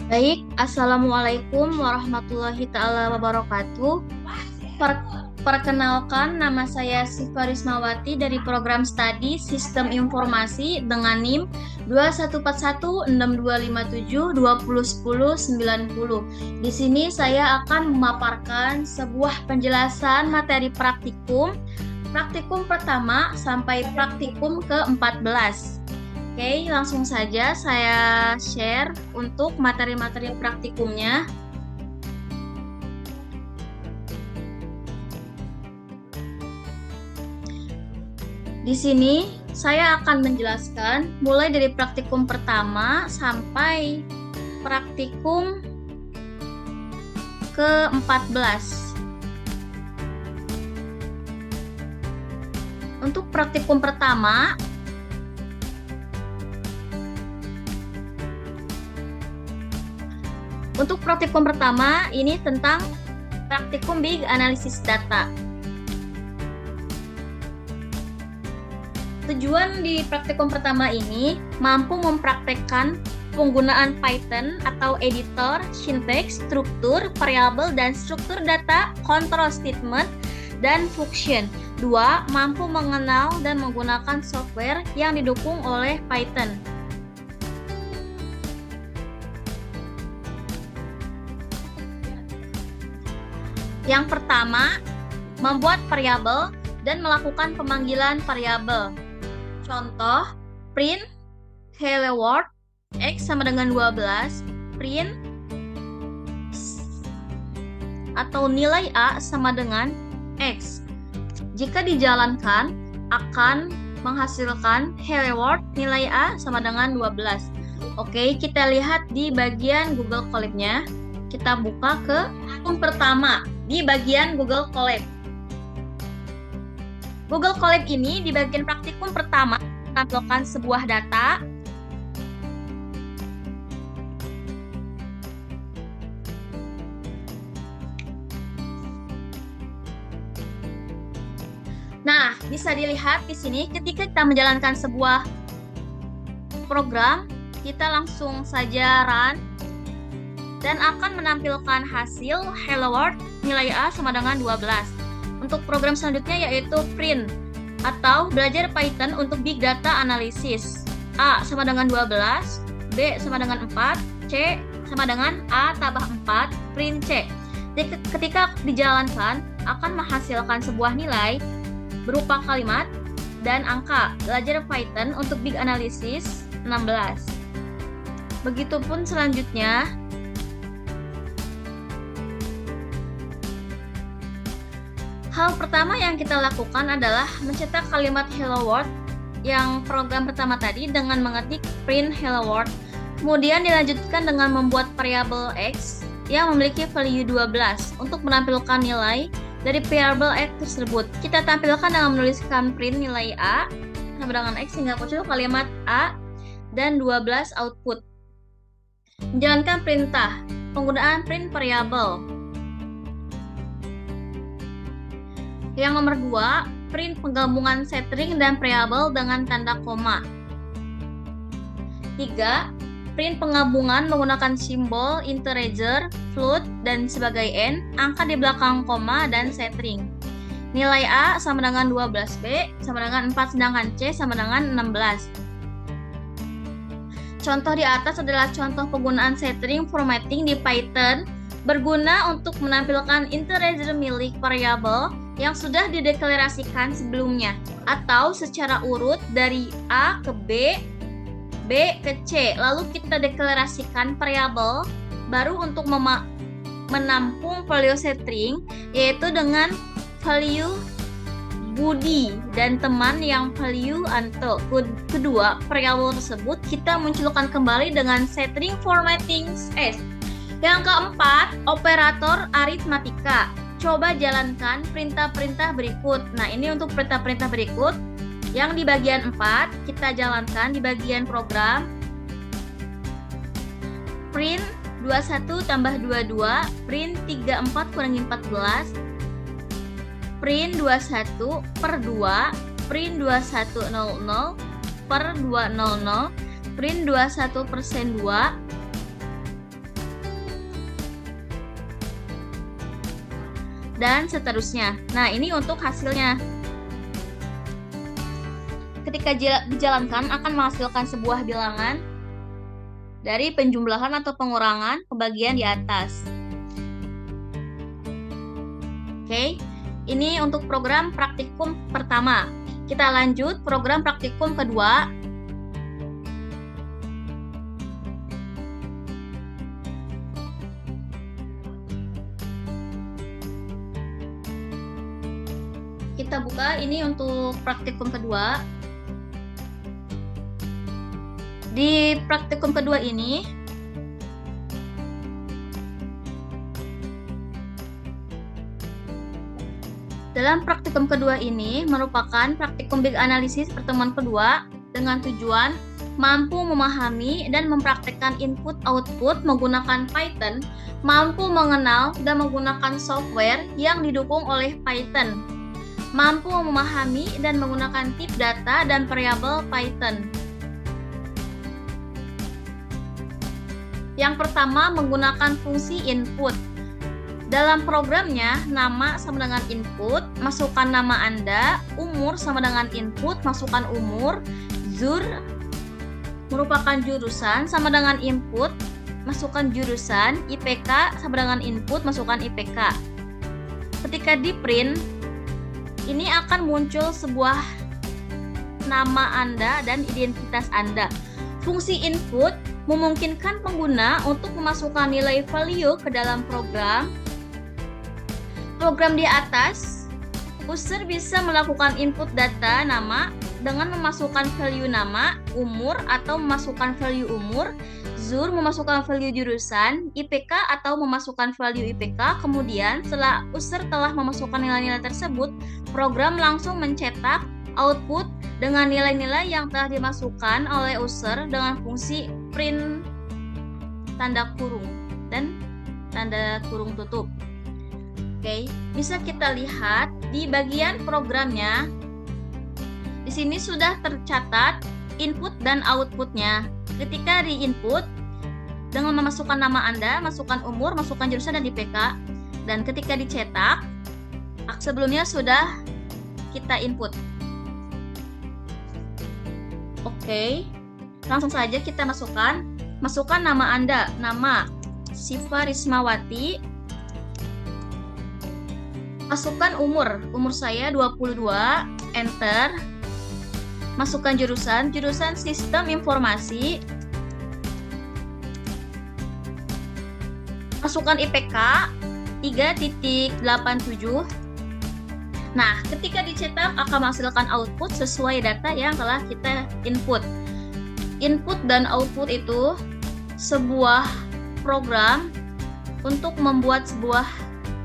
Baik, Assalamualaikum warahmatullahi ta'ala wabarakatuh. Per- Perkenalkan, nama saya Siva Rismawati dari program studi Sistem Informasi dengan NIM 21416257201090. Di sini saya akan memaparkan sebuah penjelasan materi praktikum pertama sampai praktikum ke-14. Oke, langsung saja saya share untuk materi-materi praktikumnya. Di sini saya akan menjelaskan mulai dari praktikum pertama sampai praktikum ke-14. Untuk praktikum pertama, ini tentang praktikum Big Analysis Data. Tujuan di praktikum pertama ini mampu mempraktekkan penggunaan Python atau editor, sintax, struktur, variabel, dan struktur data, control statement, dan function. 2. Mampu mengenal dan menggunakan software yang didukung oleh Python. Yang pertama, membuat variabel dan melakukan pemanggilan variabel. Contoh, print hello world X sama dengan 12, print atau nilai A sama dengan X. Jika dijalankan, akan menghasilkan hello world nilai A sama dengan 12. Oke, kita lihat di bagian Google Colab-nya. Kita buka ke akun pertama di bagian Google Colab. Google Colab ini di bagian praktikum pertama menampilkan sebuah data. Nah, bisa dilihat di sini ketika kita menjalankan sebuah program, kita langsung saja run dan akan menampilkan hasil hello world nilai A sama dengan 12. Untuk program selanjutnya yaitu print atau belajar Python untuk Big Data Analysis. A sama dengan 12, B sama dengan 4, C sama dengan A tambah 4, print C. Jadi, ketika dijalankan akan menghasilkan sebuah nilai berupa kalimat dan angka. Belajar Python untuk Big Analysis 16. Begitupun selanjutnya. Hal pertama yang kita lakukan adalah mencetak kalimat hello world yang program pertama tadi dengan mengetik print hello world. Kemudian dilanjutkan dengan membuat variabel X yang memiliki value 12 untuk menampilkan nilai dari variabel X tersebut. Kita tampilkan dengan menuliskan print nilai A sama dengan X hingga muncul kalimat A dan 12 output. Menjalankan perintah penggunaan print variabel. Yang nomor 2, print penggabungan string dan variabel dengan tanda koma. 3, print penggabungan menggunakan simbol integer, float, dan sebagai n, angka di belakang koma dan string. Nilai A sama dengan 12, B sama dengan 4, sedangkan C sama dengan 16. Contoh di atas adalah contoh penggunaan string formatting di Python berguna untuk menampilkan integer milik variabel yang sudah dideklarasikan sebelumnya atau secara urut dari A ke B, B ke C. Lalu kita deklarasikan variabel baru untuk menampung value string, yaitu dengan value Budi dan teman yang value Anto. Kedua, variabel tersebut kita munculkan kembali dengan string formatting S. Yang keempat, operator aritmatika. Coba jalankan perintah-perintah berikut. Nah, ini untuk perintah-perintah berikut yang di bagian 4 kita jalankan di bagian program. Print 21 tambah 22, print 34 kurangi 14, print 21 per 2, print 2100 per 200, print 21% 2, dan seterusnya. Nah, ini untuk hasilnya. Ketika dijalankan akan menghasilkan sebuah bilangan dari penjumlahan atau pengurangan pembagian di atas. Oke, ini untuk program praktikum pertama. Kita lanjut program praktikum kedua. Kita buka ini untuk praktikum kedua. Di praktikum kedua ini, dalam praktikum kedua ini merupakan praktikum big analisis pertemuan kedua dengan tujuan mampu memahami dan mempraktekkan input-output menggunakan Python, mampu mengenal dan menggunakan software yang didukung oleh Python, mampu memahami dan menggunakan tip data dan variabel Python. Yang pertama, menggunakan fungsi input. Dalam programnya, nama sama dengan input, masukkan nama Anda, umur sama dengan input, masukkan umur, zur merupakan jurusan sama dengan input, masukkan jurusan, IPK sama dengan input, masukkan IPK. Ketika di print, ini akan muncul sebuah nama Anda dan identitas Anda. Fungsi input memungkinkan pengguna untuk memasukkan nilai value ke dalam program. Program di atas, user bisa melakukan input data nama dengan memasukkan value nama, umur atau memasukkan value umur, zur memasukkan value jurusan, IPK atau memasukkan value IPK. Kemudian setelah user telah memasukkan nilai-nilai tersebut, program langsung mencetak output dengan nilai-nilai yang telah dimasukkan oleh user dengan fungsi print tanda kurung dan tanda kurung tutup. Oke, bisa kita lihat di bagian programnya. Di sini sudah tercatat input dan outputnya. Ketika di input, dengan memasukkan nama Anda, masukkan umur, masukkan jurusan dan IPK. Dan ketika dicetak, sebelumnya sudah kita input. Oke, langsung saja kita masukkan nama Anda, nama Siva Rismawati. Masukkan umur saya 22, enter. Masukkan jurusan sistem informasi. Masukkan IPK 3.87. Nah, ketika dicetak akan menghasilkan output sesuai data yang telah kita input. Input dan output itu sebuah program untuk membuat sebuah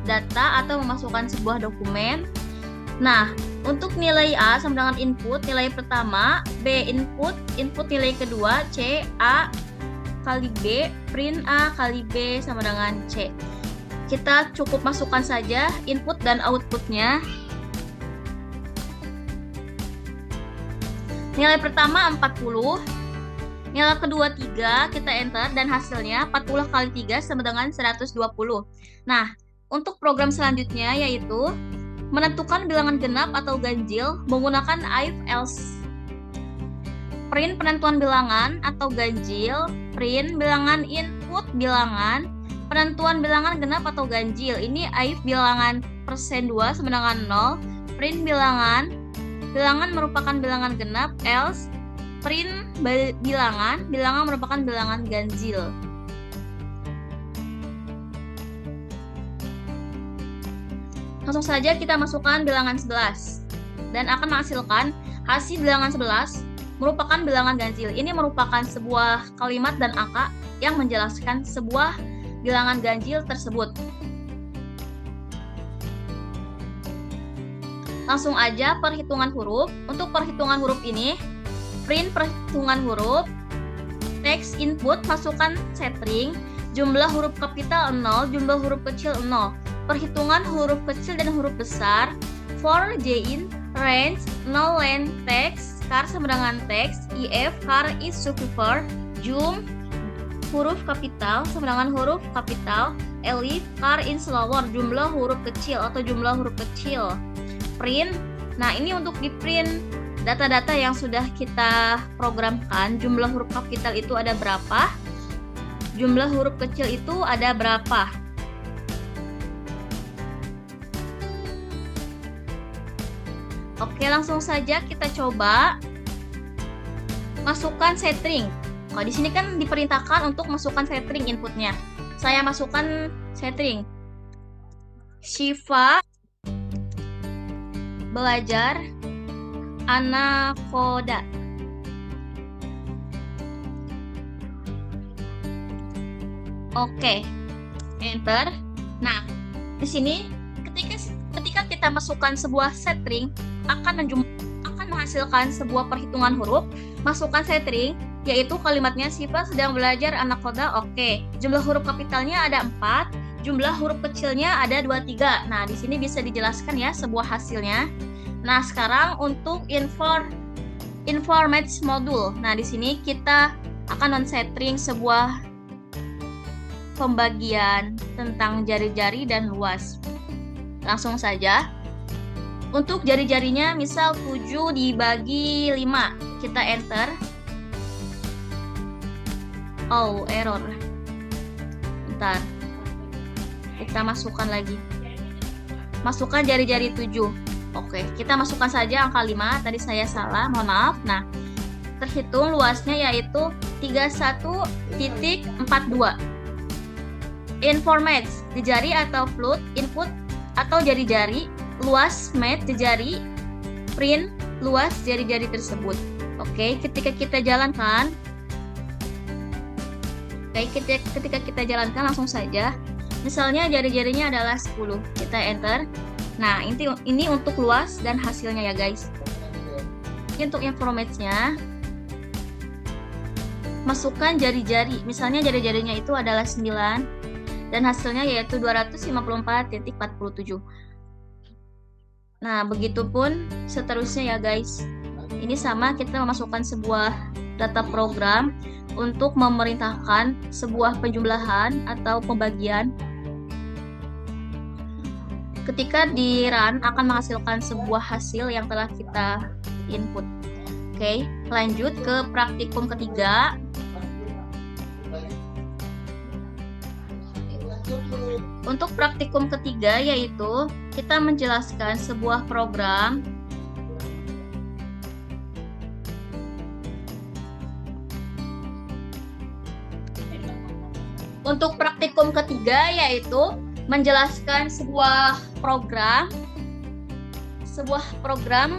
data atau memasukkan sebuah dokumen. Nah, untuk nilai A sama dengan input, nilai pertama, B input nilai kedua, C A kali B, print A kali B sama dengan C. Kita cukup masukkan saja input dan outputnya. Nilai pertama 40, nilai kedua 3, kita enter dan hasilnya 40 kali 3 sama dengan 120. Nah, untuk program selanjutnya yaitu menentukan bilangan genap atau ganjil menggunakan if else. Print penentuan bilangan atau ganjil, print bilangan input bilangan, penentuan bilangan genap atau ganjil. Ini if bilangan persen 2 sama dengan 0, print bilangan merupakan bilangan genap, else print bilangan merupakan bilangan ganjil. Langsung saja kita masukkan bilangan 11 dan akan menghasilkan hasil bilangan 11 merupakan bilangan ganjil. Ini merupakan sebuah kalimat dan angka yang menjelaskan sebuah bilangan ganjil tersebut. Langsung aja perhitungan huruf. Untuk perhitungan huruf ini, print perhitungan huruf, teks input, masukkan string, jumlah huruf kapital 0, jumlah huruf kecil 0. Perhitungan huruf kecil dan huruf besar, for J-in, range, no length, text, char sama dengan text, if, char is subwoofer, zoom, huruf kapital sama dengan huruf kapital, elif, car in slower, jumlah huruf kecil atau jumlah huruf kecil. Print, nah ini untuk di print data-data yang sudah kita programkan, jumlah huruf kapital itu ada berapa, jumlah huruf kecil itu ada berapa. Oke, langsung saja kita coba masukkan setting. Kalau di sini kan diperintahkan untuk masukkan setting inputnya. Saya masukkan setting. Shiva belajar anakoda. Oke, enter. Nah, di sini ketika kita masukkan sebuah setting akan menghasilkan sebuah perhitungan huruf. Masukkan setting, yaitu kalimatnya Shiva sedang belajar anakoda. Oke, jumlah huruf kapitalnya ada 4, jumlah huruf kecilnya ada 23. Nah, di sini bisa dijelaskan ya sebuah hasilnya. Nah, sekarang untuk information module. Nah, di sini kita akan men-setting sebuah pembagian tentang jari-jari dan luas. Langsung saja. Untuk jari-jarinya misal 7 dibagi 5. Kita enter. Oh, error. Bentar. Kita masukkan lagi. Masukkan jari-jari 7. Oke, kita masukkan saja angka 5. Tadi saya salah, mohon maaf. Nah, terhitung luasnya yaitu 31.42. Informate, jari atau float, input atau jari-jari, luas mat jari, print luas jari-jari tersebut. Oke, ketika kita jalankan, langsung saja. Misalnya jari-jarinya adalah 10, kita enter. Nah, ini untuk luas dan hasilnya ya guys. Ini untuk informasinya. Masukkan jari-jari. Misalnya jari-jarinya itu adalah 9 dan hasilnya yaitu 254.47. Nah, begitupun seterusnya ya guys. Ini sama, kita memasukkan sebuah data program untuk memerintahkan sebuah penjumlahan atau pembagian. Ketika di run akan menghasilkan sebuah hasil yang telah kita input. Oke, lanjut ke praktikum ketiga. Untuk praktikum ketiga yaitu kita menjelaskan sebuah program sebuah program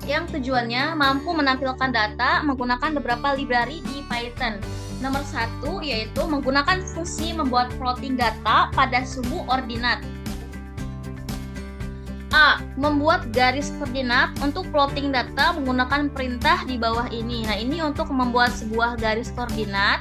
yang tujuannya mampu menampilkan data menggunakan beberapa library di Python. Nomor 1 yaitu menggunakan fungsi membuat plotting data pada subordinat. A. Membuat garis koordinat untuk plotting data menggunakan perintah di bawah ini. Nah, ini untuk membuat sebuah garis koordinat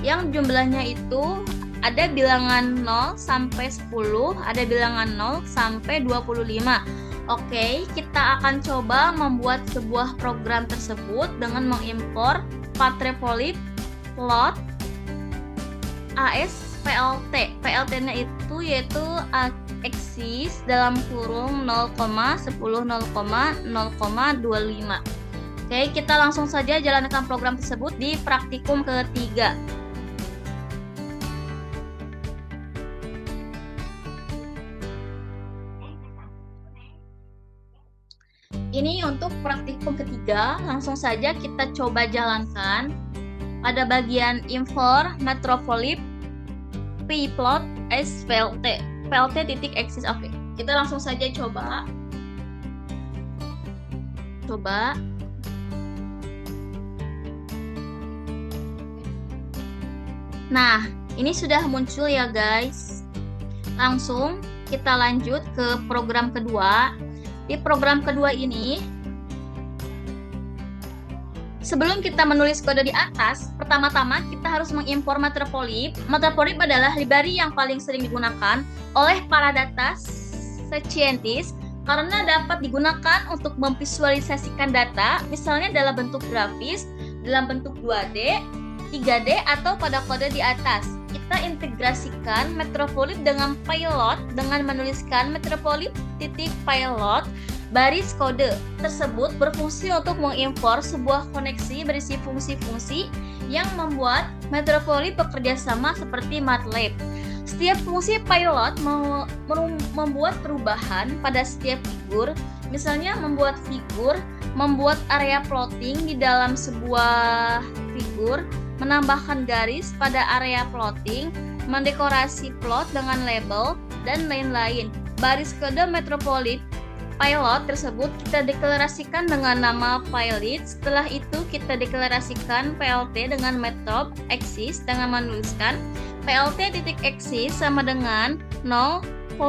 yang jumlahnya itu ada bilangan 0 sampai 10, ada bilangan 0 sampai 25. Oke, kita akan coba membuat sebuah program tersebut dengan mengimpor Pathrefolib plot ASPLT. PLT-nya itu yaitu axis dalam kurung 0,10,0,0,25. Oke, kita langsung saja jalankan program tersebut di praktikum ketiga. Ini untuk praktikum ketiga, langsung saja kita coba jalankan. Pada bagian import Pathrefolib pplot SPLT plt axis. Oke, kita langsung saja coba. Nah, ini sudah muncul ya guys. Langsung kita lanjut ke program kedua. Di program kedua ini, sebelum kita menulis kode di atas, pertama-tama kita harus mengimpor Pathrefolib. Pathrefolib adalah library yang paling sering digunakan oleh para data scientist karena dapat digunakan untuk memvisualisasikan data, misalnya dalam bentuk grafis, dalam bentuk 2D, 3D atau pada kode di atas. Kita integrasikan Metropolit dengan Pilot dengan menuliskan Metropolit.pilot baris kode tersebut berfungsi untuk mengimpor sebuah koneksi berisi fungsi-fungsi yang membuat Metropolit bekerja sama seperti MATLAB. Setiap fungsi Pilot membuat perubahan pada setiap figur, misalnya membuat figur, membuat area plotting di dalam sebuah figur, menambahkan garis pada area plotting, mendekorasi plot dengan label, dan lain-lain. Baris kode Metropolit Pilot tersebut kita deklarasikan dengan nama Pilot. Setelah itu kita deklarasikan PLT dengan metode axis dengan menuliskan PLT.axis sama dengan 0, 10, 0,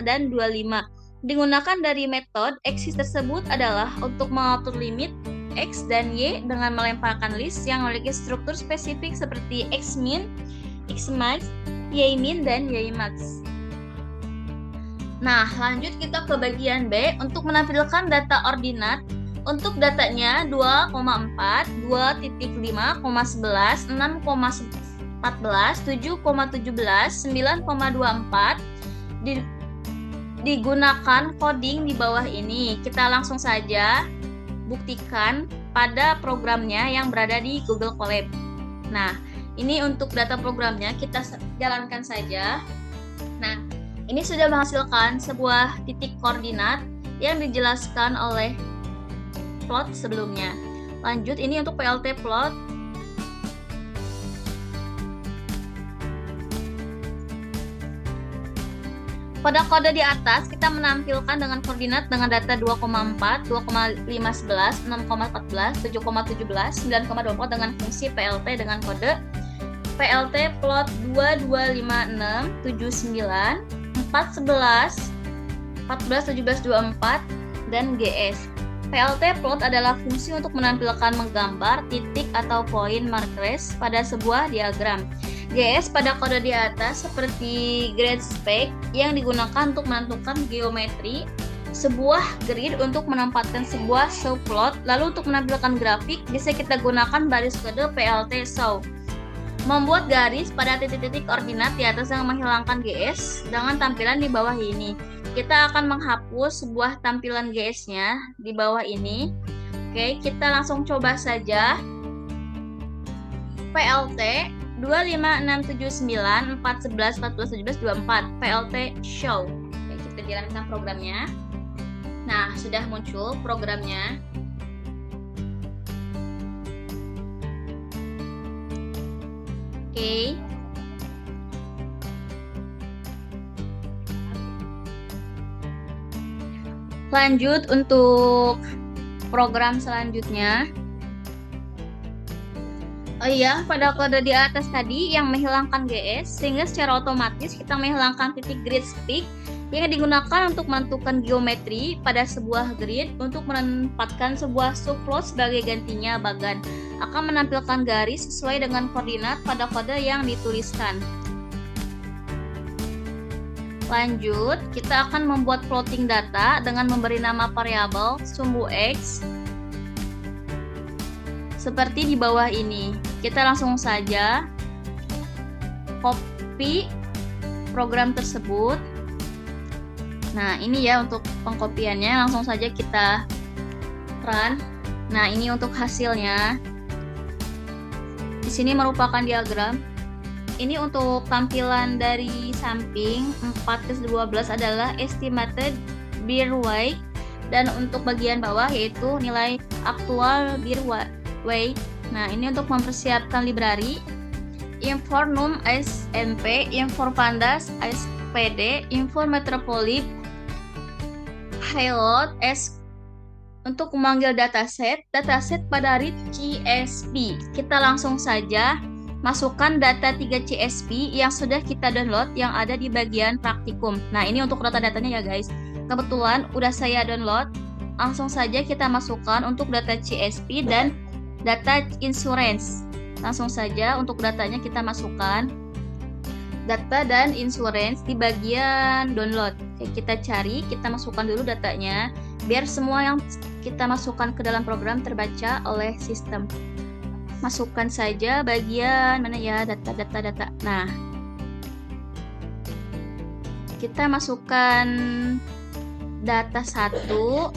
dan 25. Digunakan dari metode axis tersebut adalah untuk mengatur limit X dan Y dengan melemparkan list yang memiliki struktur spesifik seperti Xmin, Xmax, Ymin, dan Ymax. Nah, lanjut kita ke bagian B untuk menampilkan data ordinat. Untuk datanya 2,4, 2.5,11, 6,14, 7,17, 9,24 digunakan coding di bawah ini. Kita langsung saja buktikan pada programnya yang berada di Google Colab. Nah, ini untuk data programnya kita jalankan saja. Nah, ini sudah menghasilkan sebuah titik koordinat yang dijelaskan oleh plot sebelumnya. Lanjut, ini untuk PLT plot. Pada kode di atas, kita menampilkan dengan koordinat dengan data 2,4, 2,511, 6,14, 7,17, 9,24 dengan fungsi PLT dengan kode PLT plot 225679, 411, 14, 17, 24, dan GS. PLT plot adalah fungsi untuk menampilkan menggambar titik atau poin markers pada sebuah diagram. GS pada kode di atas seperti grid spec yang digunakan untuk menentukan geometri sebuah grid untuk menempatkan sebuah subplot. Lalu untuk menampilkan grafik bisa kita gunakan baris kode PLT show. Membuat garis pada titik-titik koordinat di atas yang menghilangkan GS dengan tampilan di bawah ini. Kita akan menghapus sebuah tampilan GS-nya di bawah ini. Oke, kita langsung coba saja. PLT 25679 411 14 17 24 PLT show. Oke, kita jalankan programnya. Nah, sudah muncul programnya. Oke. Lanjut untuk program selanjutnya. Oh iya, pada kode di atas tadi yang menghilangkan GS, sehingga secara otomatis kita menghilangkan titik grid stick yang digunakan untuk menentukan geometri pada sebuah grid untuk menempatkan sebuah subplot sebagai gantinya bagan akan menampilkan garis sesuai dengan koordinat pada kode yang dituliskan. Lanjut, kita akan membuat plotting data dengan memberi nama variabel sumbu X seperti di bawah ini. Kita langsung saja copy program tersebut. Nah, ini ya untuk pengkopiannya, langsung saja kita run. Nah, ini untuk hasilnya. Di sini merupakan diagram. Ini untuk tampilan dari samping 4/12 adalah estimated beer weight, dan untuk bagian bawah yaitu nilai aktual beer weight. Nah, ini untuk mempersiapkan library Infor Num SMP, Infor Pandas SPD, Infor Metropolit, Pilot S untuk memanggil dataset pada read CSV. Kita langsung saja masukkan data 3 CSV yang sudah kita download yang ada di bagian praktikum. Nah, ini untuk data-datanya ya guys. Kebetulan udah saya download. Langsung saja kita masukkan untuk data CSV dan data insurance. Langsung saja untuk datanya kita masukkan data dan insurance di bagian download. Oke, kita cari, kita masukkan dulu datanya biar semua yang kita masukkan ke dalam program terbaca oleh sistem. masukkan saja bagian mana ya, data. Nah, kita masukkan data 1.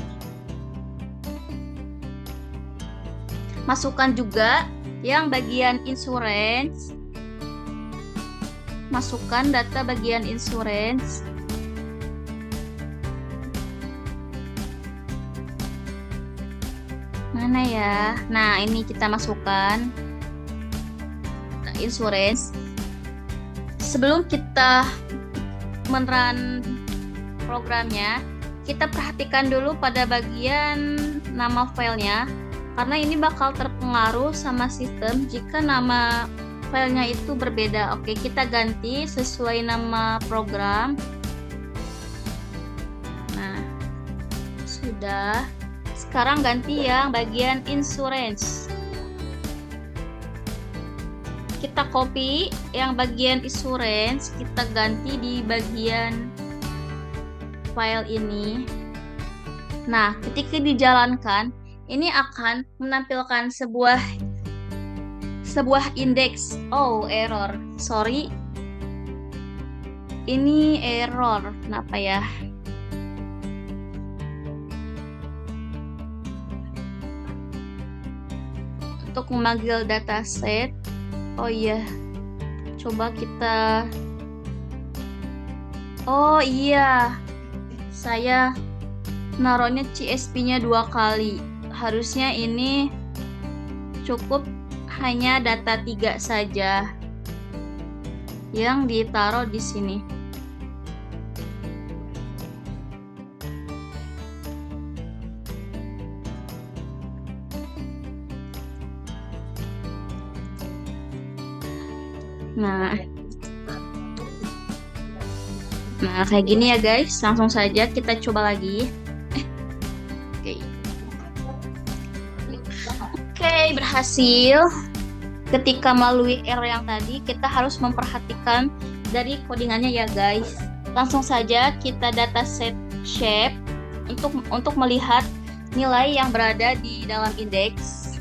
Masukkan juga yang bagian insurance. Masukkan data bagian insurance. Mana ya? Nah, ini kita masukkan insurance. Sebelum kita men-run programnya, kita perhatikan dulu pada bagian nama filenya, karena ini bakal terpengaruh sama sistem jika nama filenya itu berbeda. Oke, kita ganti sesuai nama program. Nah, sudah. Sekarang ganti yang bagian insurance. Kita copy yang bagian insurance, kita ganti di bagian file ini. Nah, ketika dijalankan, ini akan menampilkan sebuah indeks. Oh, error. Sorry. Ini error. Kenapa ya? Untuk memanggil dataset. Oh iya. Coba kita. Oh iya. Saya naruhnya CSP-nya 2 kali. Harusnya ini cukup hanya data 3 saja yang ditaruh di sini. Nah, kayak gini ya guys. Langsung saja kita coba lagi. Oke, berhasil. Ketika melalui error yang tadi, kita harus memperhatikan dari codingannya ya guys. Langsung saja kita dataset shape untuk melihat nilai yang berada di dalam indeks.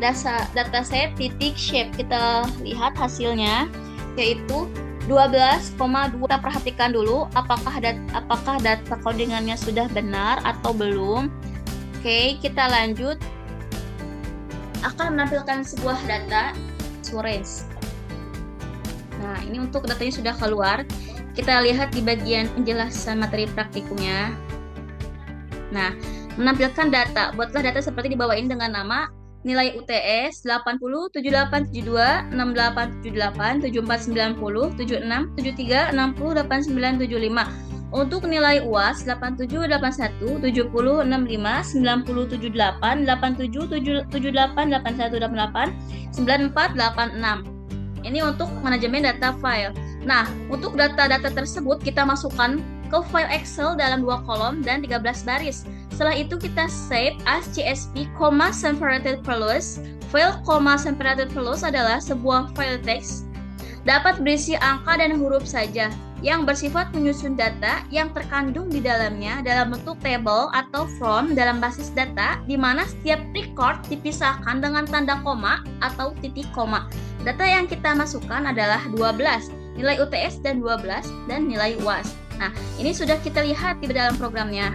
Dataset titik shape, kita lihat hasilnya yaitu 12,2. Kita perhatikan dulu apakah data codingannya sudah benar atau belum. Oke, kita lanjut. Akan menampilkan sebuah data insurance. Nah, ini untuk datanya sudah keluar. Kita lihat di bagian penjelasan materi praktikumnya. Nah, menampilkan data. Buatlah data seperti di bawah ini dengan nama nilai UTS 80, 7872, 6878, 7490, 76, 73, 60, 89, 75. Untuk nilai UAS 8781, 70, 65, 90, 78, 87, 78, 81, 88, 94, 86. Ini untuk manajemen data file. Nah, untuk data-data tersebut kita masukkan ke file Excel dalam 2 kolom dan 13 baris. Setelah itu kita save as CSV, separated plus. File separated plus adalah sebuah file teks dapat berisi angka dan huruf saja yang bersifat menyusun data yang terkandung di dalamnya dalam bentuk table atau form dalam basis data, di mana setiap record dipisahkan dengan tanda koma atau titik koma. Data yang kita masukkan adalah 12, nilai UTS dan 12, dan nilai UAS. Nah, ini sudah kita lihat di dalam programnya.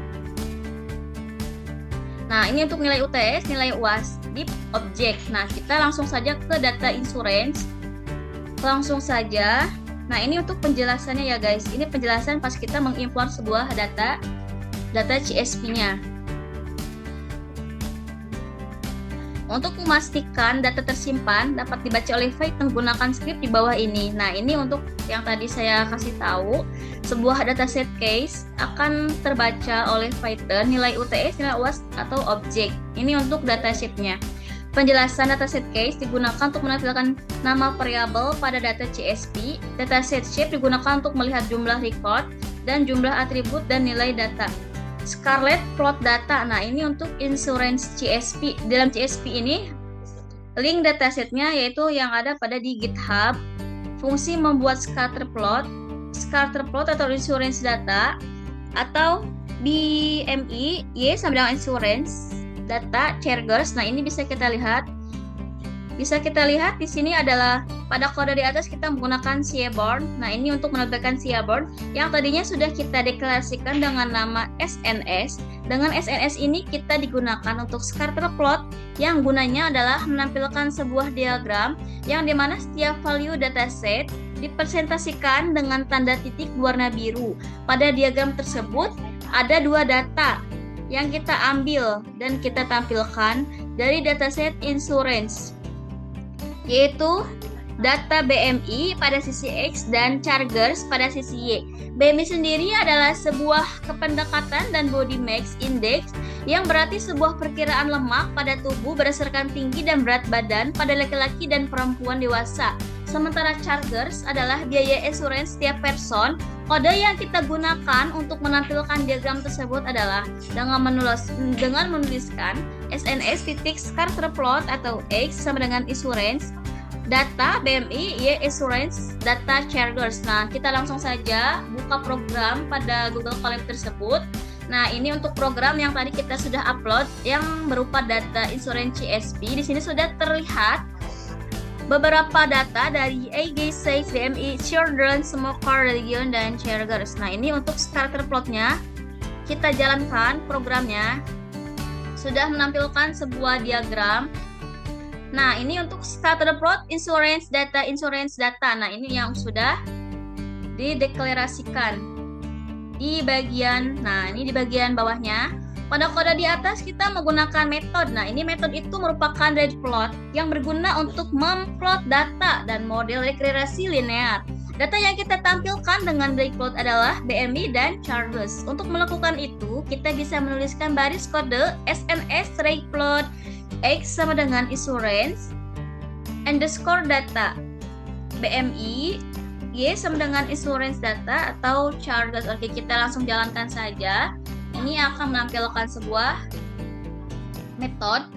Nah, ini untuk nilai UTS, nilai UAS di objek. Nah, kita langsung saja ke data insurance. Langsung saja. Nah, ini untuk penjelasannya ya guys. Ini penjelasan pas kita mengimport sebuah data CSV-nya. Untuk memastikan data tersimpan dapat dibaca oleh Python menggunakan script di bawah ini. Nah, ini untuk yang tadi saya kasih tahu, sebuah dataset case akan terbaca oleh Python nilai UTS, nilai UAS atau objek. Ini untuk datasetnya. Penjelasan dataset case digunakan untuk menampilkan nama variabel pada data CSV. Dataset shape digunakan untuk melihat jumlah record dan jumlah atribut dan nilai data. Scarlet plot data. Nah, ini untuk insurance CSV. Dalam CSV ini link datasetnya yaitu yang ada pada di GitHub. Fungsi membuat scatter plot atau insurance data, atau BMI Y sama dengan insurance data chargers. Nah, ini bisa kita lihat Bisa kita lihat di sini adalah pada kode di atas kita menggunakan Seaborn. Nah, ini untuk menampilkan Seaborn yang tadinya sudah kita deklarasikan dengan nama SNS. Dengan SNS ini kita digunakan untuk scatter plot yang gunanya adalah menampilkan sebuah diagram yang dimana setiap value dataset dipresentasikan dengan tanda titik warna biru. Pada diagram tersebut ada dua data yang kita ambil dan kita tampilkan dari dataset insurance, yaitu data BMI pada sisi X dan Chargers pada sisi Y. BMI sendiri adalah sebuah kependekatan dan body mass index yang berarti sebuah perkiraan lemak pada tubuh berdasarkan tinggi dan berat badan pada laki-laki dan perempuan dewasa. Sementara Chargers adalah biaya insurance setiap person. Kode yang kita gunakan untuk menampilkan diagram tersebut adalah dengan menuliskan SNS titik scatter plot atau X sama dengan insurance data BMI, Y insurance data Chargers. Nah, kita langsung saja buka program pada Google Colab tersebut. Nah, ini untuk program yang tadi kita sudah upload yang berupa data insurance CSP. Di sini sudah terlihat beberapa data dari AG6, BMI, Children, Smoker, Religion, dan Chargers. Nah, ini untuk scatter plotnya. Kita jalankan programnya. Sudah menampilkan sebuah diagram. Nah, ini untuk scatter plot insurance data. Nah, ini yang sudah dideklarasikan di bagian, nah ini di bagian bawahnya. Pada kode di atas kita menggunakan metode. Nah, ini metode itu merupakan red plot yang berguna untuk memplot data dan model deklarasi linear. Data yang kita tampilkan dengan red plot adalah BMI dan Chargers. Untuk melakukan itu, kita bisa menuliskan baris kode SNS red plot X sama dengan insurance underscore data BMI, Y sama dengan insurance data atau Chargers. Oke, kita langsung jalankan saja. Ini akan menampilkan sebuah metode.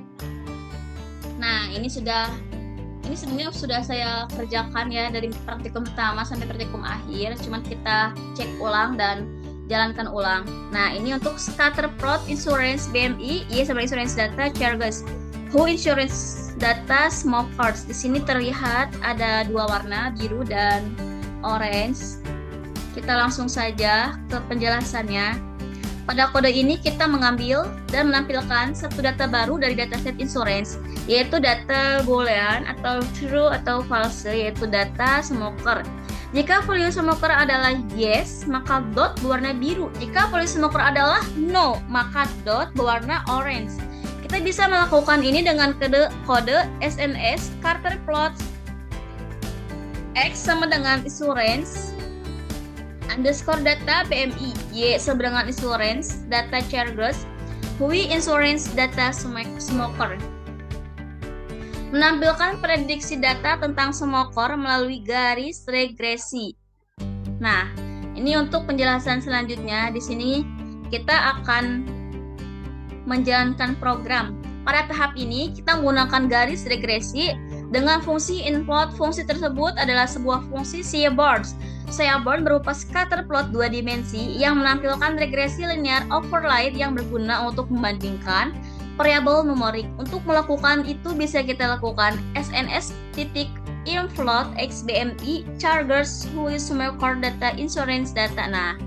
Nah, ini sebenarnya sudah saya kerjakan ya dari praktikum pertama sampai praktikum akhir. Cuman kita cek ulang dan jalankan ulang. Nah, ini untuk scatter plot insurance BMI, Y sama insurance data Chargers. Who insurance data smokers. Di sini terlihat ada dua warna, biru dan orange. Kita langsung saja ke penjelasannya. Pada kode ini kita mengambil dan menampilkan satu data baru dari dataset insurance, yaitu data boolean atau true atau false, yaitu data smoker. Jika value smoker adalah yes, maka dot berwarna biru. Jika value smoker adalah no, maka dot berwarna orange. Kita bisa melakukan ini dengan kode SNS scatter plot X sama dengan insurance underscore data BMI, Y sama dengan insurance data Chargers, Hui insurance data smoker. Menampilkan prediksi data tentang smoker melalui garis regresi. Nah, ini untuk penjelasan selanjutnya. Di sini kita akan menjalankan program. Pada tahap ini kita menggunakan garis regresi dengan fungsi input. Fungsi tersebut adalah sebuah fungsi Seaborn. Seaborn berupa scatter plot dua dimensi yang menampilkan regresi linear overlay yang berguna untuk membandingkan variabel numerik. Untuk melakukan itu bisa kita lakukan SNS titik infloat XBMI Chargers Who smoker data insurance data. Nah,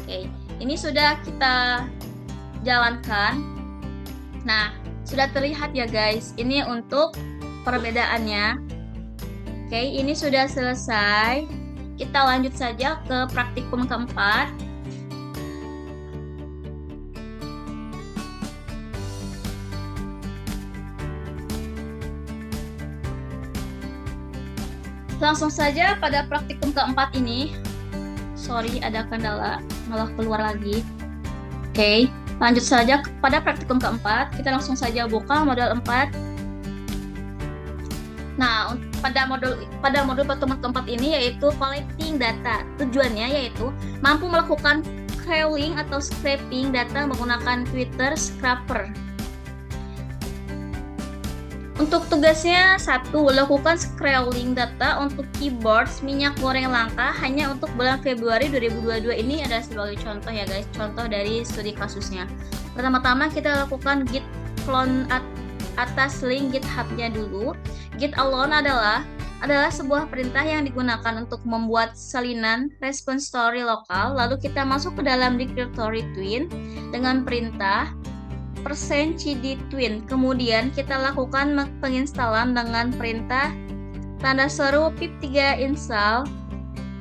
oke. Ini sudah kita jalankan. Nah, sudah terlihat ya guys. Ini untuk perbedaannya. Oke, ini sudah selesai. Kita lanjut saja ke praktikum keempat. Langsung saja pada praktikum keempat ini. Sorry, ada kendala, malah keluar lagi. Oke, lanjut saja pada praktikum keempat. Kita langsung saja buka model 4. Nah, pada modul pertemuan keempat ini yaitu collecting data. Tujuannya yaitu mampu melakukan crawling atau scraping data menggunakan Twitter Scraper. Untuk tugasnya, 1. Lakukan crawling data untuk keywords minyak goreng langka hanya untuk bulan Februari 2022. Ini adalah sebagai contoh ya guys, contoh dari studi kasusnya. Pertama-tama kita lakukan git clone atas link GitHub-nya dulu. Git alone adalah sebuah perintah yang digunakan untuk membuat salinan repository lokal. Lalu kita masuk ke dalam directory twin dengan perintah %cd twin. Kemudian kita lakukan penginstalan dengan perintah tanda seru pip3 install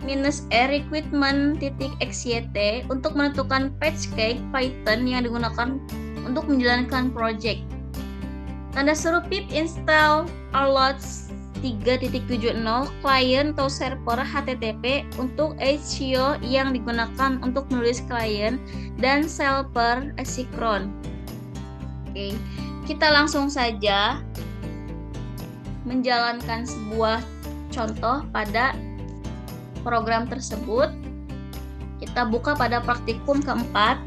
-e requirement.xyt untuk menentukan patch cake Python yang digunakan untuk menjalankan project. Tanda seru pip install arlots 3.70 client atau server HTTP untuk Itch.io yang digunakan untuk menulis klien dan server asynchron. Oke, kita langsung saja menjalankan sebuah contoh pada program tersebut. Kita buka pada praktikum keempat.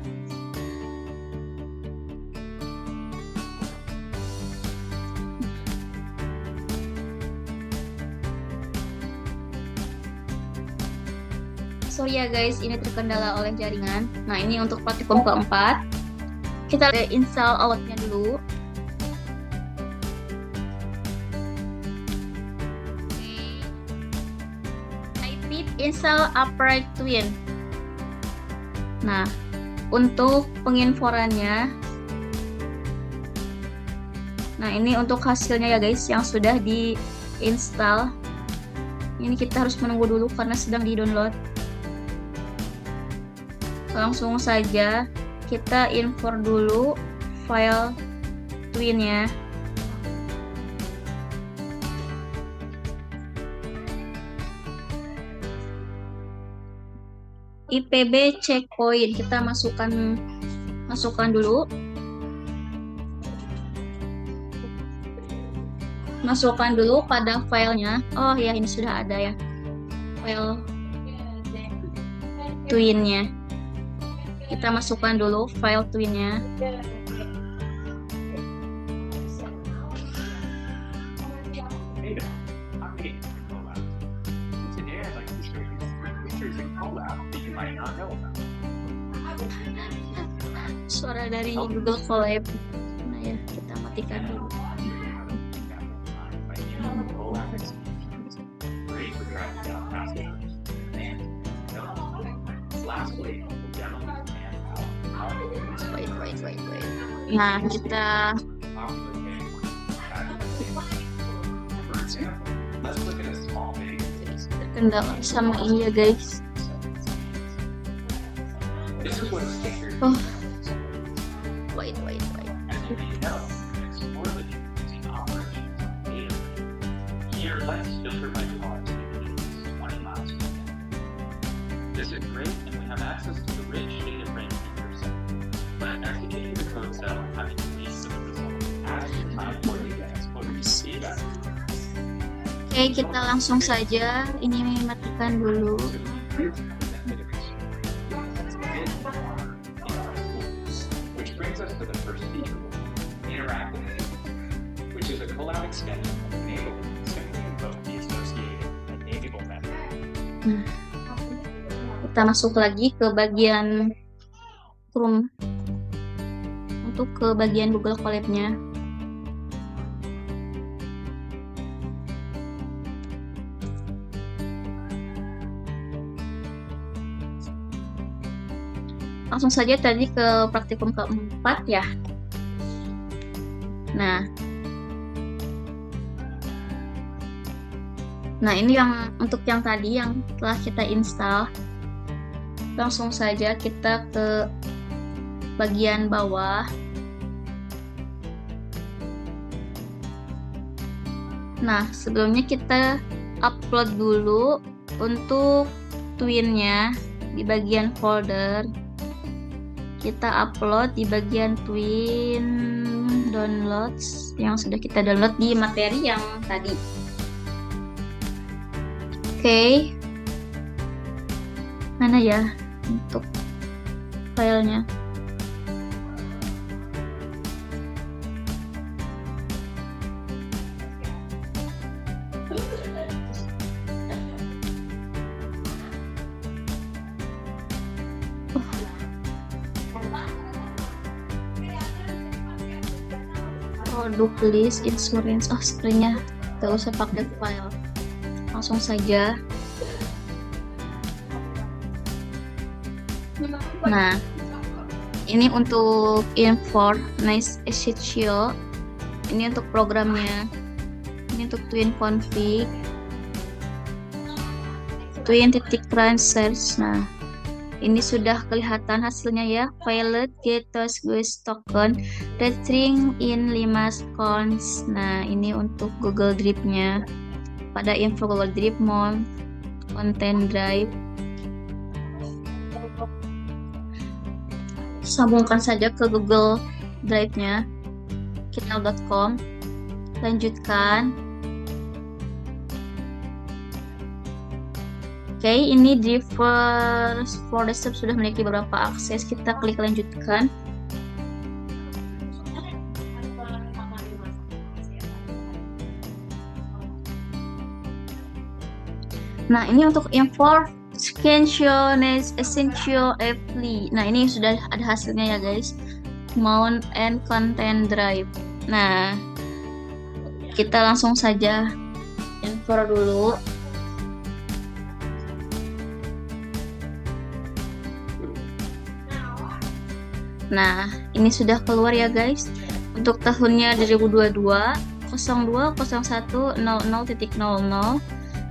Sorry ya guys, ini terkendala oleh jaringan. Nah, ini untuk praktikum keempat. Kita install outnya dulu. Pip install upright twin. Nah, untuk penginforannya. Nah, ini untuk hasilnya ya guys yang sudah di-install. Ini kita harus menunggu dulu karena sedang di-download. Langsung saja kita import dulu file twinnya. IPB checkpoint kita masukkan dulu. Masukkan dulu pada filenya. Oh ya, ini sudah ada ya file twinnya. Kita masukkan dulu file twinnya. Suara dari Google Colab. Nah ya, kita matikan dulu. Wait. Nah, kita terkendala sama ini ya guys. Oh, wait. This is great, and we have access to the rich data frame features. But executing the code cell having to read the result as the time for the exported data. Oke, kita langsung saja ini matikan dulu. Which brings us to the first feature, interactive, which is a collab extension of enable. Simply invoke the associated enable method. Kita masuk lagi ke bagian Chrome untuk ke bagian Google Colab-nya. Langsung saja tadi ke praktikum keempat ya. Nah ini yang untuk yang tadi yang telah kita install. Langsung saja kita ke bagian bawah. Nah, sebelumnya kita upload dulu untuk twinnya di bagian folder. Kita upload di bagian twin downloads yang sudah kita download di materi yang tadi. Oke. Mana ya untuk filenya? produk list insurance. Oh, sebenarnya gak usah pakai file, langsung saja. Nah, ini untuk Nice Essential. Ini untuk programnya. Ini untuk twin config, twin titik run search. Nah, ini sudah kelihatan hasilnya ya. Pilot Gatos Guest Token Retrieving in 5 seconds. Nah, ini untuk Google Drive-nya. Pada info Google Drive, Mount Content Drive. Sambungkan saja ke Google Drive-nya. Kinal.com. Lanjutkan. Oke, ini drivers for desktop sudah memiliki beberapa akses. Kita klik lanjutkan. Nah, ini untuk import Scansiones Essential Apply. Nah, ini sudah ada hasilnya ya guys. Mount and Content Drive. Nah, kita langsung saja import dulu. Nah, ini sudah keluar ya guys. Untuk tahunnya 2022 02 01 00.00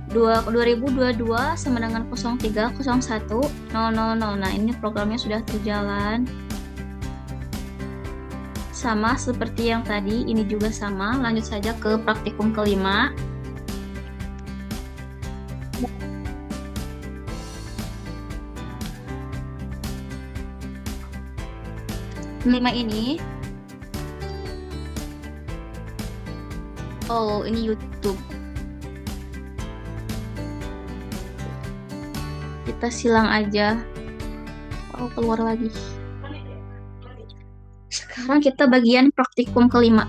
2022 sama dengan 03 01 000. Nah, ini programnya sudah berjalan. Sama seperti yang tadi, ini juga sama. Lanjut saja ke praktikum kelima. Kelima ini, oh ini YouTube. Kita silang aja. Oh, keluar lagi. Sekarang kita bagian praktikum kelima.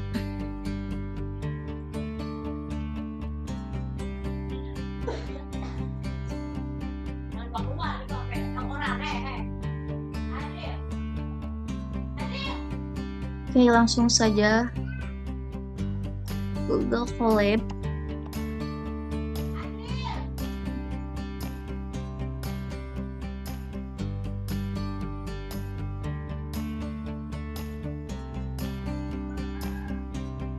Oke, langsung saja Google Colab.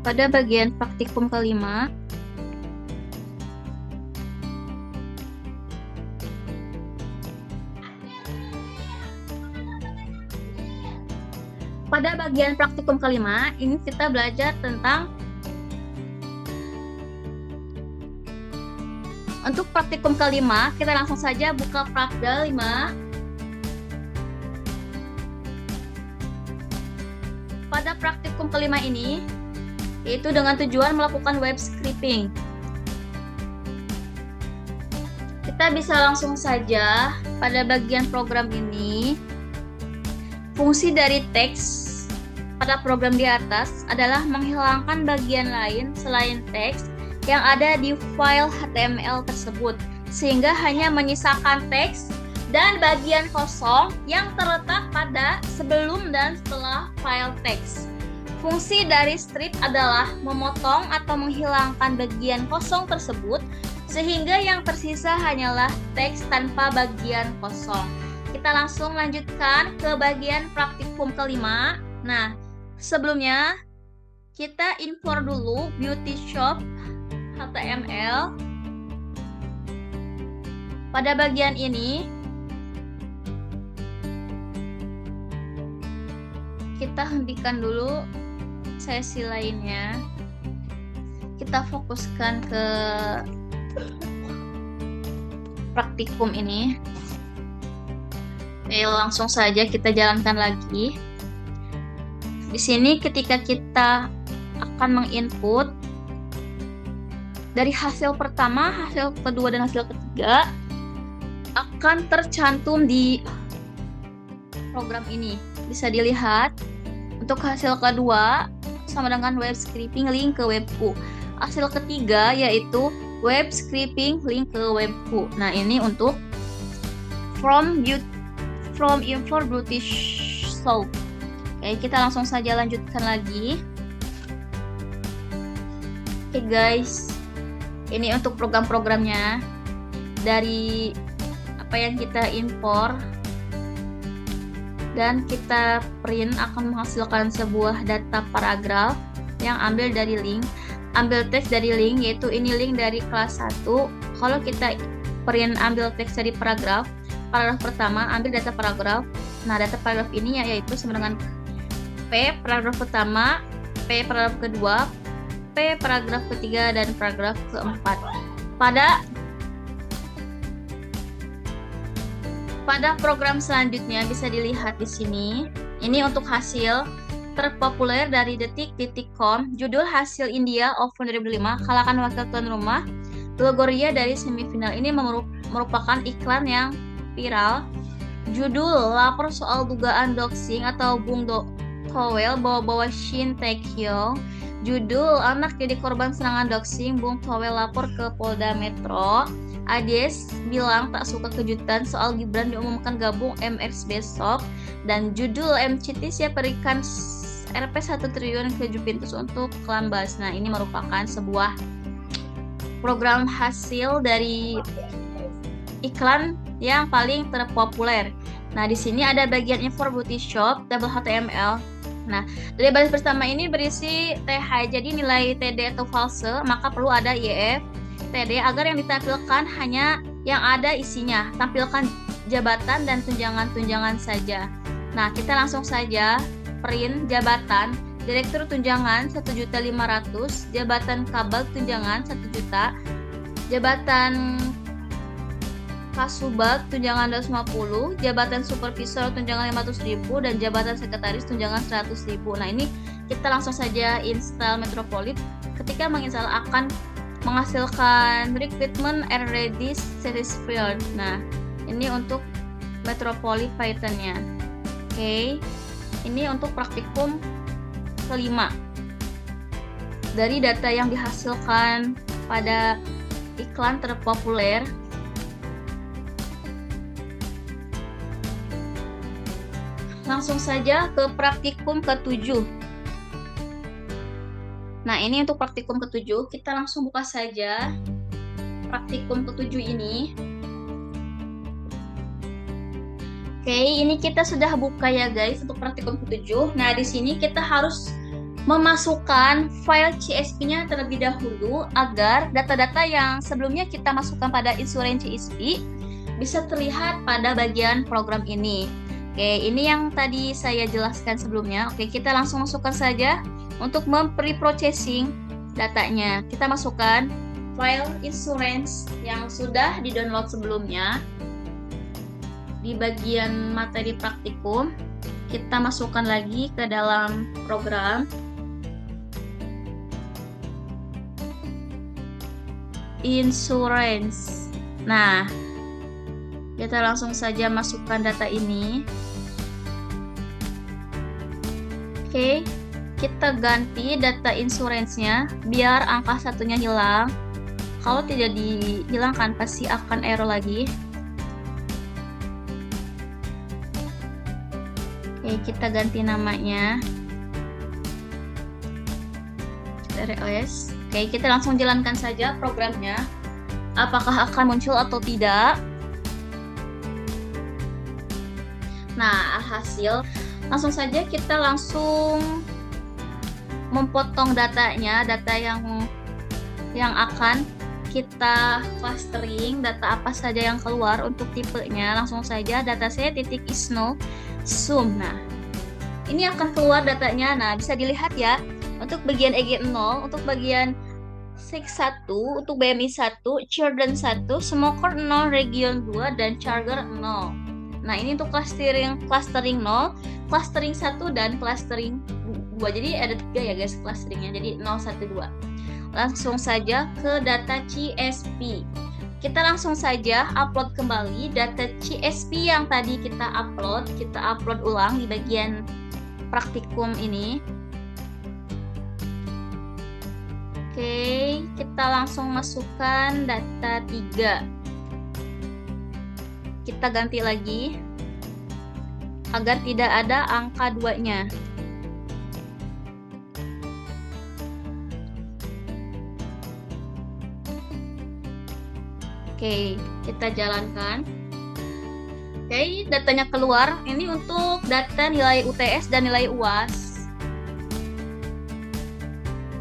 Pada bagian praktikum kelima, ini kita belajar tentang untuk praktikum kelima. Kita langsung saja buka Prakda 5. Pada praktikum kelima ini, yaitu dengan tujuan melakukan web scraping. Kita bisa langsung saja pada bagian program ini. Fungsi dari teks pada program di atas adalah menghilangkan bagian lain selain teks yang ada di file HTML tersebut, sehingga hanya menyisakan teks dan bagian kosong yang terletak pada sebelum dan setelah file teks. Fungsi dari strip adalah memotong atau menghilangkan bagian kosong tersebut, sehingga yang tersisa hanyalah teks tanpa bagian kosong. Kita langsung lanjutkan ke bagian praktikum kelima. Nah, sebelumnya kita import dulu Beauty Shop HTML. Pada bagian ini, kita hentikan dulu sesi lainnya. Kita fokuskan ke praktikum ini. Oke, langsung saja kita jalankan lagi. Di sini ketika kita akan menginput dari hasil pertama, hasil kedua, dan hasil ketiga akan tercantum di program ini. Bisa dilihat untuk hasil kedua sama dengan web scraping link ke webku. Hasil ketiga yaitu web scraping link ke webku. Nah, ini untuk from import British Soap. Oke, kita langsung saja lanjutkan lagi. Oke guys, ini untuk program-programnya dari apa yang kita impor dan kita print akan menghasilkan sebuah data paragraf yang ambil dari link, ambil teks dari link, yaitu ini link dari kelas 1. Kalau kita print ambil teks dari paragraf pertama, ambil data paragraf. Nah, data paragraf ini yaitu sama dengan P paragraf pertama, P paragraf kedua, P paragraf ketiga, dan paragraf keempat. Pada program selanjutnya bisa dilihat di sini. Ini untuk hasil terpopuler dari detik.com, judul hasil India Open 2005, kalahkan wakil tuan rumah Gloria dari semifinal. Ini merupakan iklan yang viral. Judul lapor soal dugaan doxing atau Bung Towel bawa-bawa Shin Tae-kyung. Judul anak jadi korban serangan doxing, Bung Towel lapor ke Polda Metro. Ades bilang tak suka kejutan soal Gibran diumumkan gabung MRS besok. Dan judul MCT siap berikan Rp 1 triliun ke Juventus untuk Kelambas. Nah, ini merupakan sebuah program hasil dari iklan yang paling terpopuler. Nah, di sini ada bagian info Beauty Shop, double HTML. Nah, dari baris pertama ini berisi TH, jadi nilai TD atau false, maka perlu ada IF, TD agar yang ditampilkan hanya yang ada isinya. Tampilkan jabatan dan tunjangan-tunjangan saja. Nah, kita langsung saja print jabatan. Direktur tunjangan 1.500.000, jabatan kabel tunjangan 1 juta, jabatan Kasubag tunjangan 250, jabatan supervisor tunjangan 500.000, dan jabatan sekretaris tunjangan 100.000. Nah, ini kita langsung saja install Metropolit. Ketika menginstal akan menghasilkan recruitment and ready series field. Nah, ini untuk Metropolit Python-nya. Oke. Ini untuk praktikum kelima. Dari data yang dihasilkan pada iklan terpopuler, langsung saja ke praktikum ke-7. Nah, ini untuk praktikum ke-7, kita langsung buka saja praktikum ke-7 ini. Oke, ini kita sudah buka ya guys untuk praktikum ke-7. Nah, di sini kita harus memasukkan file CSV-nya terlebih dahulu agar data-data yang sebelumnya kita masukkan pada insurance CSV bisa terlihat pada bagian program ini. Oke, ini yang tadi saya jelaskan sebelumnya. Oke, kita langsung masukkan saja untuk pre-processing datanya. Kita masukkan file insurance yang sudah di-download sebelumnya. Di bagian materi praktikum, kita masukkan lagi ke dalam program. Insurance. Nah, kita langsung saja masukkan data ini. Oke, kita ganti data insurance-nya biar angka satunya hilang. Kalau tidak dihilangkan pasti akan error lagi. Oke, kita ganti namanya. ROS. Oke, kita langsung jalankan saja programnya. Apakah akan muncul atau tidak? Nah, hasil langsung saja kita langsung memotong datanya, data yang akan kita clustering, data apa saja yang keluar untuk tipenya. Langsung saja data saya titik isno sum. Nah, ini akan keluar datanya. Nah, bisa dilihat ya, untuk bagian EG0, untuk bagian SIG 1, untuk BMI 1, Children 1, Smoker 0, Region 2, dan Charger 0. Nah, ini untuk clustering 0, clustering 1, dan clustering 2. Jadi ada 3 ya guys clusteringnya, jadi 0, 1, 2. Langsung saja ke data CSV. Kita langsung saja upload kembali data CSV yang tadi kita upload ulang di bagian praktikum ini. Oke, kita langsung masukkan data 3. Kita ganti lagi agar tidak ada angka 2-nya. Oke, kita jalankan. Oke, datanya keluar. Ini untuk data nilai UTS dan nilai UAS.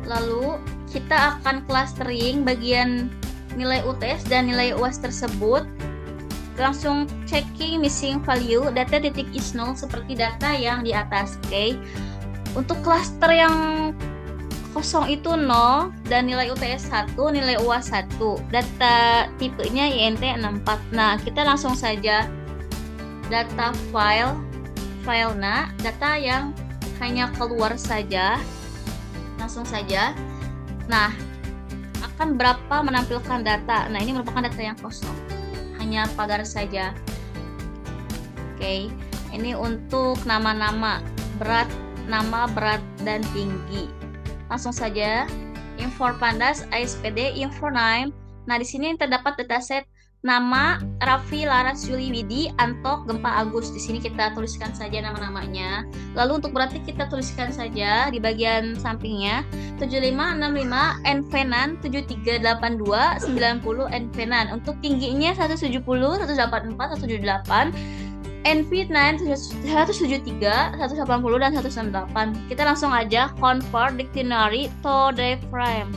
Lalu kita akan clustering bagian nilai UTS dan nilai UAS tersebut. Langsung checking missing value, data titik is null seperti data yang di atas. Oke. Untuk cluster yang kosong itu 0 dan nilai UTS 1, nilai UAS 1. Data tipenya INT 64. Nah, kita langsung saja data filenya, data yang hanya keluar saja. Langsung saja. Nah, akan berapa menampilkan data. Nah, ini merupakan data yang kosong. Hanya pagar saja. Oke, ini untuk nama-nama, berat, nama, berat, dan tinggi. Langsung saja, info pandas, ASPD, info name. Nah, di sini terdapat dataset nama Raffi, Laras, Juli, Widi, Antok, Gempa, Agus. Di sini kita tuliskan saja nama-namanya. Lalu untuk beratnya kita tuliskan saja di bagian sampingnya 7565 Nvenan 7382 90 Nvenan. Untuk tingginya 170 184 178 NV9 173 180 dan 198. Kita langsung aja convert dictionary to diaphragm.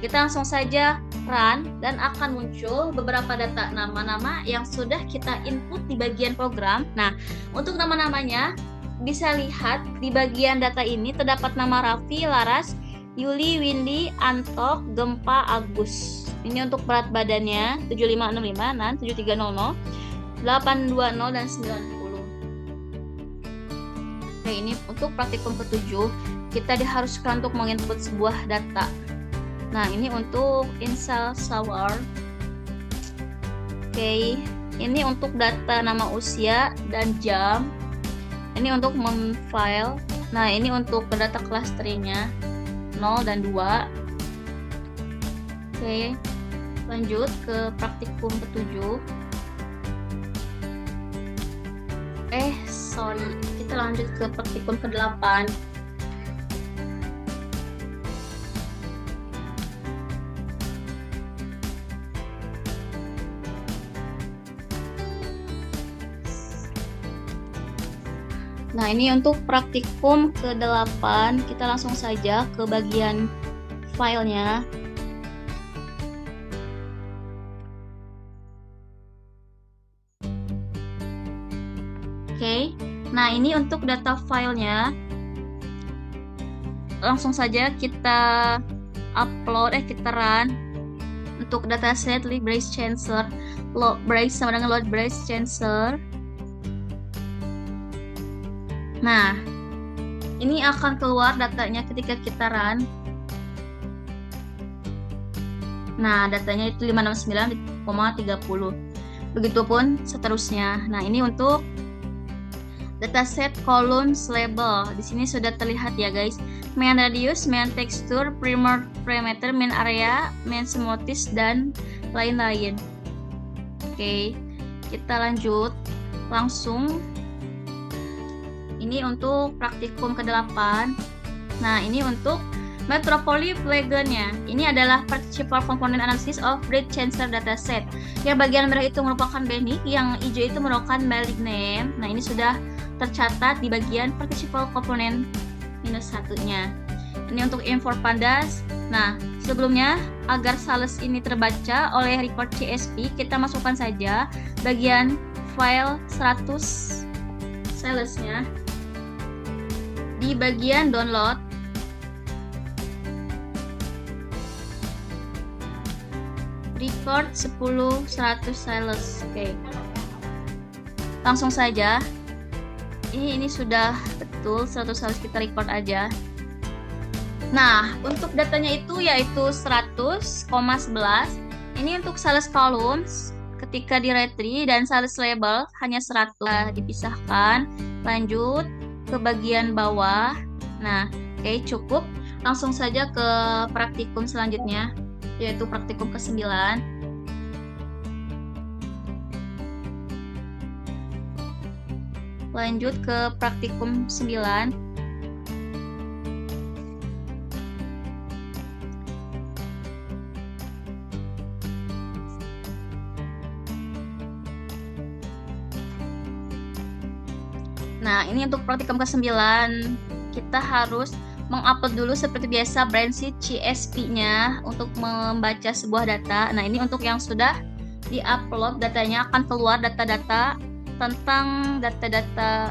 Kita langsung saja run dan akan muncul beberapa data nama-nama yang sudah kita input di bagian program. Nah, untuk nama-namanya bisa lihat di bagian data ini terdapat nama Raffi, Laras, Yuli, Windy, Antok, Gempa, Agus. Ini untuk berat badannya 7565 dan 7300, 820 dan 90. Oke, ini untuk praktikum ke-7 kita diharuskan untuk menginput sebuah data. Nah, ini untuk install shower. Oke, ini untuk data nama usia dan jam. Ini untuk memfile. Nah, ini untuk data clusteringnya 0 dan 2. Oke, lanjut ke praktikum ke-7. Kita lanjut ke praktikum ke-8. Nah, ini untuk praktikum ke-8, kita langsung saja ke bagian filenya. Oke, nah ini untuk data filenya. Langsung saja kita upload, kita run. Untuk dataset Lead Brace Chancellor, load brace sama dengan load brace chancellor. Nah, ini akan keluar datanya ketika kita run. Nah, datanya itu 569,30. Begitupun seterusnya. Nah, ini untuk dataset columns label. Di sini sudah terlihat ya, guys. Main radius, main tekstur, primer parameter, main area, main smoothness, dan lain-lain. Oke, kita lanjut langsung. Ini untuk praktikum ke-8. Nah, ini untuk Metropolis Playground-nya. Ini adalah Participle Component Analysis of Brace Chancellor Dataset. Yang bagian merah itu merupakan Benny, yang hijau itu merupakan mailing name. Nah, ini sudah tercatat di bagian Participle Component -1-nya. Ini untuk info pandas. Nah, sebelumnya agar sales ini terbaca oleh record CSP, kita masukkan saja bagian file 100 salesnya di bagian download. Record 10 100 sales. Oke. Langsung saja. Ini sudah betul 100 sales, kita record aja. Nah, untuk datanya itu yaitu 100,11. Ini untuk sales columns ketika di retry, dan sales label hanya 100. Dipisahkan. Lanjut ke bagian bawah. Nah, oke, cukup. Langsung saja ke praktikum selanjutnya, yaitu praktikum ke-9. Lanjut ke praktikum 9. Nah, ini untuk praktikum ke-9 kita harus mengupload dulu seperti biasa branch CSP-nya untuk membaca sebuah data. Nah, ini untuk yang sudah di-upload datanya akan keluar data-data tentang data-data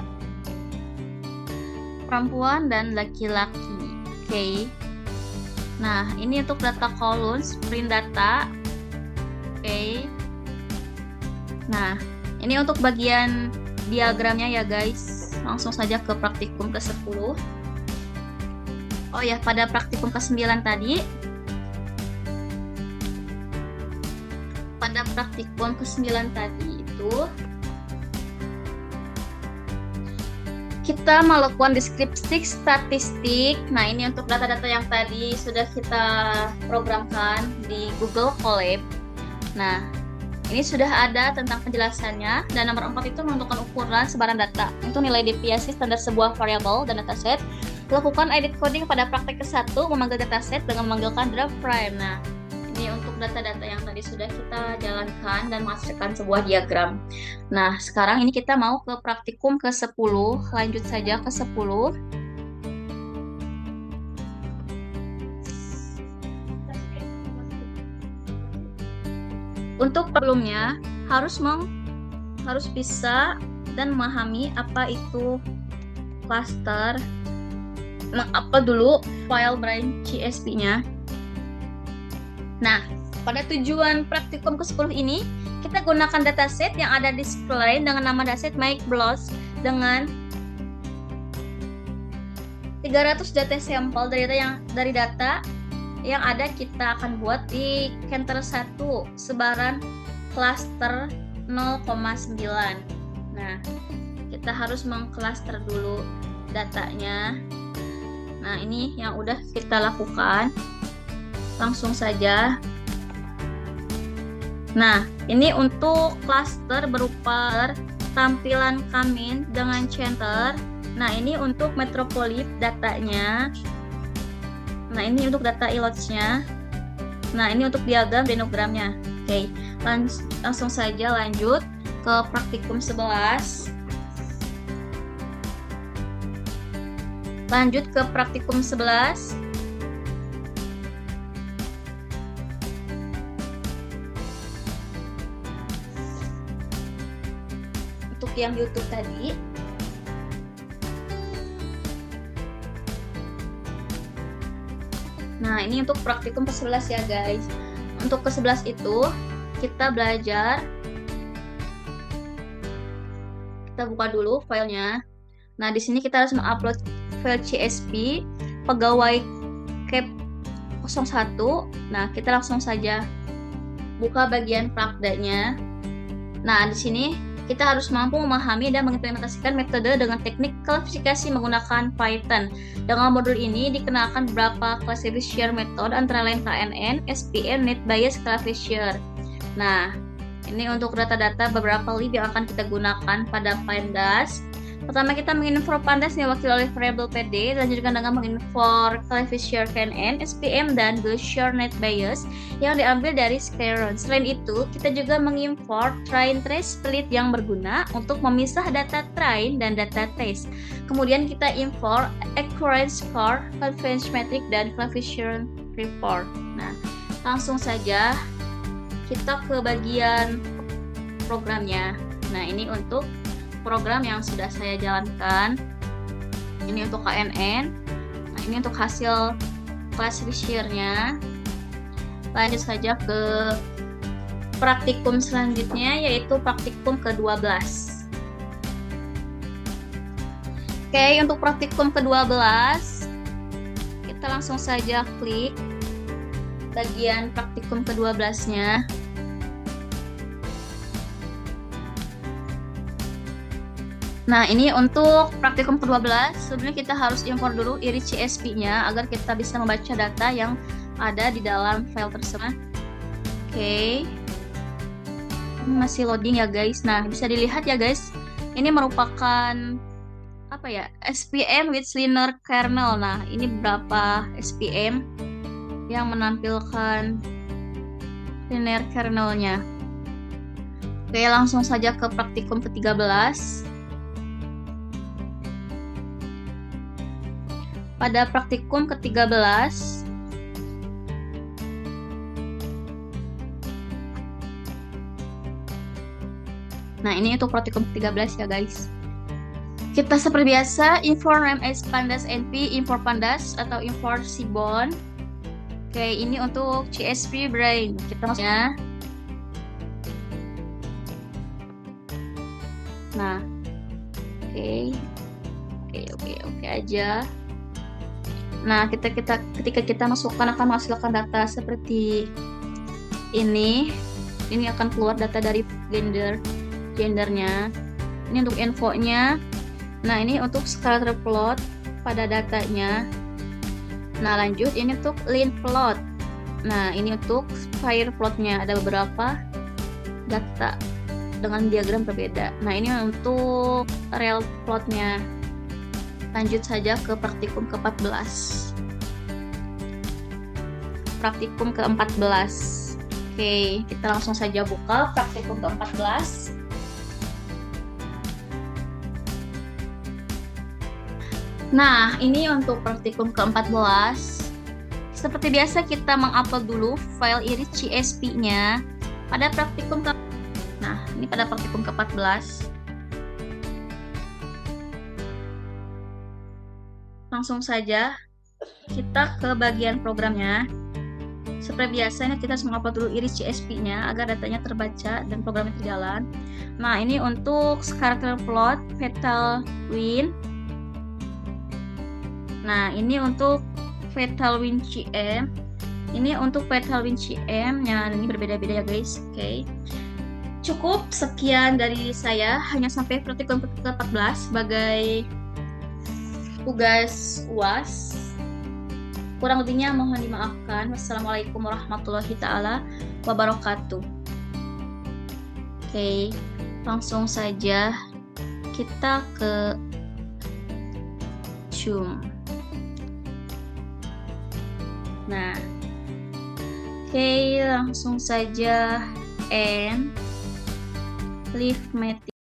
perempuan dan laki-laki. Oke. Nah, ini untuk data columns, print data. Oke. Nah, ini untuk bagian diagramnya ya guys. Langsung saja ke praktikum ke-10. Oh ya, pada praktikum ke-9 tadi, pada praktikum ke-9 tadi itu kita melakukan deskripsi statistik. Nah, ini untuk data-data yang tadi sudah kita programkan di Google Colab. Nah, ini sudah ada tentang penjelasannya. Dan nomor 4 itu menentukan ukuran sebaran data untuk nilai deviasi standar sebuah variabel dan dataset. Lakukan edit coding pada praktek ke-1, memanggil dataset dengan memanggilkan draft frame. Nah, ini untuk data-data yang tadi sudah kita jalankan dan menghasilkan sebuah diagram. Nah, sekarang ini kita mau ke praktikum ke-10. Lanjut saja ke 10. Untuk sebelumnya harus bisa dan memahami apa itu cluster, mengupload dulu file branch CSP-nya. Nah, pada tujuan praktikum ke-10 ini, kita gunakan dataset yang ada di screen dengan nama dataset MakeBlogs dengan 300 data sampel dari data yang ada kita akan buat di Canter 1 sebaran cluster 0,9. Nah, kita harus mengcluster dulu datanya. Nah, ini yang udah kita lakukan. Langsung saja. Nah, ini untuk cluster berupa tampilan Kamin dengan Canter. Nah, ini untuk metropolit datanya. Nah, ini untuk data ilots-nya. Nah, ini untuk diagram denogramnya. Oke, langsung saja lanjut ke praktikum 11. Lanjut ke praktikum 11. Untuk yang YouTube tadi. Nah, ini untuk praktikum ke-11 ya guys. Untuk ke-11 itu kita belajar. Kita buka dulu filenya. Nah, di sini kita harus mengupload file CSP pegawai cap 01. Nah, kita langsung saja buka bagian prakdanya. Nah, di sini kita harus mampu memahami dan mengimplementasikan metode dengan teknik klasifikasi menggunakan Python. Dengan modul ini dikenalkan beberapa classifier method antara lain KNN, SPM, Net Bayes, Classifier. Nah, ini untuk data-data beberapa lib yang akan kita gunakan pada Pandas. Pertama kita menginfor Pandas yang diwakili oleh variabel PD, dilanjutkan dengan menginfor Classifier KNN, SPM, dan Gaussian Net Bayes yang diambil dari Skleron. Selain itu, kita juga mengimport train trace split yang berguna untuk memisah data train dan data test. Kemudian kita import accuracy score, confidence metric, dan coefficient report. Nah, langsung saja kita ke bagian programnya. Nah, ini untuk program yang sudah saya jalankan. Ini untuk KNN. Nah, ini untuk hasil classifiernya. Lanjut saja ke praktikum selanjutnya, yaitu praktikum ke-12. Oke, untuk praktikum ke-12 kita langsung saja klik bagian praktikum ke-12-nya. Nah, ini untuk praktikum ke-12, sebenarnya kita harus import dulu iris CSP-nya agar kita bisa membaca data yang ada di dalam file tersebut. Oke. Ini masih loading ya, guys. Nah, bisa dilihat ya, guys. Ini merupakan apa ya? SPM with linear kernel. Nah, ini berapa SPM yang menampilkan linear kernelnya. Oke, langsung saja ke praktikum ke-13. pada praktikum ke-13. Nah, ini untuk praktikum ke-13 ya guys. Kita seperti biasa, Infor MS Pandas NP, Infor Pandas atau Infor Sibon. Oke, ini untuk CSP Brain. Kita masuknya. Nah, oke aja. Nah, ketika kita masukkan akan menghasilkan data seperti ini. Ini akan keluar data dari gendernya. Ini untuk infonya. Nah, ini untuk scatter plot pada datanya. Nah, lanjut ini untuk line plot. Nah, ini untuk fire plotnya. Ada beberapa data dengan diagram berbeda. Nah, ini untuk real plotnya. Lanjut saja ke praktikum ke-14. Praktikum ke-14. Oke, kita langsung saja buka praktikum ke-14. Nah, ini untuk praktikum ke-14. Seperti biasa kita mengupload dulu file iris CSP-nya pada praktikum ke. Nah, ini pada praktikum ke-14. Langsung saja kita ke bagian programnya. Seperti biasanya kita harus mengupload dulu iris CSP-nya agar datanya terbaca dan programnya berjalan. Nah, ini untuk scatter plot fatal wind. Nah, ini untuk fatal wind CM. Ini untuk fatal wind CM. Nah, ini berbeda-beda ya guys. Oke. Cukup sekian dari saya, hanya sampai praktikum ke-14 sebagai tugas UAS. Kurang lebihnya mohon dimaafkan. Wassalamualaikum warahmatullahi taala wabarakatuh. Oke, langsung saja kita ke Zoom. Nah, oke, langsung saja end leave meeting.